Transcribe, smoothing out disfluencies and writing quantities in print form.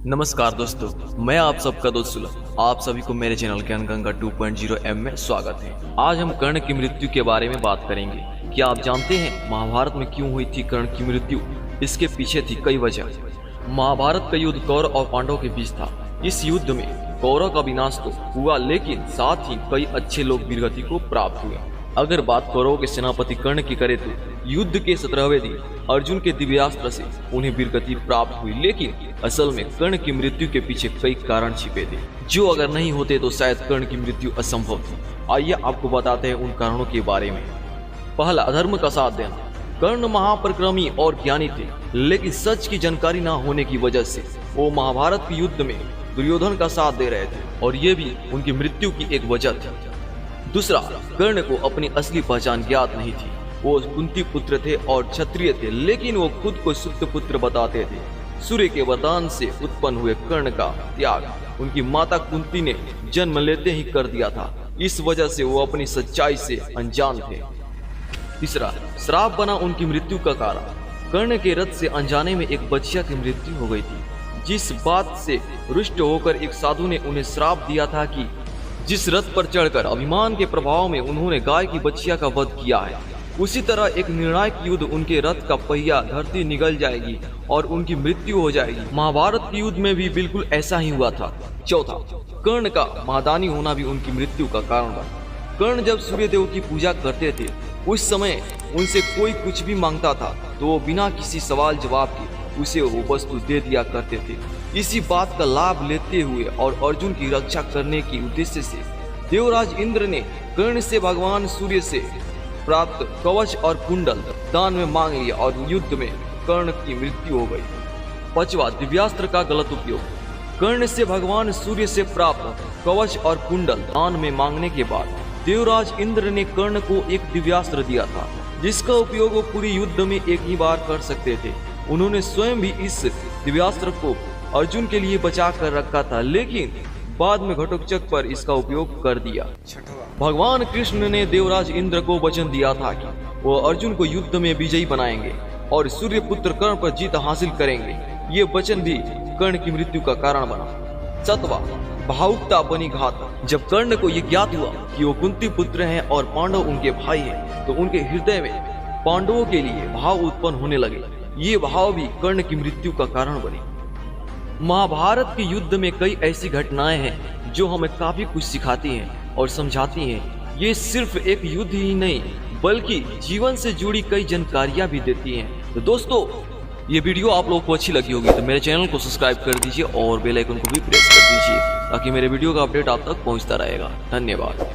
नमस्कार दोस्तों, मैं आप सबका दोस्त सुलभ। आप सभी को मेरे चैनल ज्ञान गंगा 2.0 M में स्वागत है। आज हम कर्ण की मृत्यु के बारे में बात करेंगे। क्या आप जानते हैं महाभारत में क्यों हुई थी कर्ण की मृत्यु? इसके पीछे थी कई वजह। महाभारत का युद्ध कौरव और पांडवों के बीच था। इस युद्ध में कौरव का विनाश तो हुआ, लेकिन साथ ही कई अच्छे लोग वीरगति को प्राप्त हुए। अगर बात कौरवों के सेनापति कर्ण की करें तो युद्ध के 17वें दिन अर्जुन के दिव्यास्त्र से उन्हें वीरगति प्राप्त हुई, लेकिन असल में कर्ण की मृत्यु के पीछे कई कारण छिपे थे, जो अगर नहीं होते तो शायद कर्ण की मृत्यु असंभव थी। आइए आपको बताते हैं उन कारणों के बारे में। पहला, अधर्म का साथ देना। कर्ण महापराक्रमी और ज्ञानी थे, लेकिन सच की जानकारी न होने की वजह से वो महाभारत के युद्ध में दुर्योधन का साथ दे रहे थे, और ये भी उनकी मृत्यु की एक वजह थी। दूसरा, कर्ण को अपनी असली पहचान ज्ञात नहीं थी। वो कुंती पुत्र थे और क्षत्रिय थे, लेकिन वो खुद को सुप्त पुत्र बताते थे। सूर्य के वरदान से उत्पन्न हुए कर्ण का त्याग उनकी माता कुंती ने जन्म लेते ही कर दिया था। इस वजह से वो अपनी सच्चाई से अनजान थे। तीसरा, श्राप बना उनकी मृत्यु का कारण। कर्ण के रथ से अनजाने में एक बच्चिया की मृत्यु हो गई थी, जिस बात से रुष्ट होकर एक साधु ने उन्हें श्राप दिया था कि जिस रथ पर चढ़कर अभिमान के प्रभाव में उन्होंने गाय की बच्चिया का वध किया है, उसी तरह एक निर्णायक युद्ध उनके रथ का पहिया धरती निगल जाएगी और उनकी मृत्यु हो जाएगी। महाभारत के युद्ध में भी बिल्कुल ऐसा ही हुआ था। चौथा, कर्ण का महादानी होना भी उनकी मृत्यु का कारण बना। कर्ण जब सूर्यदेव की पूजा करते थे, उस समय उनसे कोई कुछ भी मांगता था तो वो बिना किसी सवाल जवाब के उसे वो वस्तु दे दिया करते थे। इसी बात का लाभ लेते हुए और अर्जुन की रक्षा करने के उद्देश्य से देवराज इंद्र ने कर्ण से भगवान सूर्य से प्राप्त कवच और कुंडल दान में मांग लिया और युद्ध में कर्ण की मृत्यु हो गई। पांचवा, दिव्यास्त्र का गलत उपयोग। कर्ण से भगवान सूर्य से प्राप्त कवच और कुंडल दान में मांगने के बाद देवराज इंद्र ने कर्ण को एक दिव्यास्त्र दिया था, जिसका उपयोग वो पूरी युद्ध में एक ही बार कर सकते थे। उन्होंने स्वयं भी इस दिव्यास्त्र को अर्जुन के लिए बचा कर रखा था, लेकिन बाद में घटोत्कच पर इसका उपयोग कर दिया। भगवान कृष्ण ने देवराज इंद्र को वचन दिया था कि वो अर्जुन को युद्ध में विजयी बनाएंगे और सूर्य पुत्र कर्ण पर जीत हासिल करेंगे। ये वचन भी कर्ण की मृत्यु का कारण बना। सातवां, भावुकता बनी घात। जब कर्ण को ये ज्ञात हुआ कि वो कुंती पुत्र हैं और पांडव उनके भाई हैं, तो उनके हृदय में पांडवों के लिए भाव उत्पन्न होने लगे। ये भाव भी कर्ण की मृत्यु का कारण बने। महाभारत के युद्ध में कई ऐसी घटनाएं हैं जो हमें काफी कुछ सिखाती हैं और समझाती हैं। ये सिर्फ एक युद्ध ही नहीं, बल्कि जीवन से जुड़ी कई जानकारियां भी देती हैं। तो दोस्तों, ये वीडियो आप लोगों को अच्छी लगी होगी तो मेरे चैनल को सब्सक्राइब कर दीजिए और बेल आइकन को भी प्रेस कर दीजिए, ताकि मेरे वीडियो का अपडेट आप तक पहुंचता रहेगा। धन्यवाद।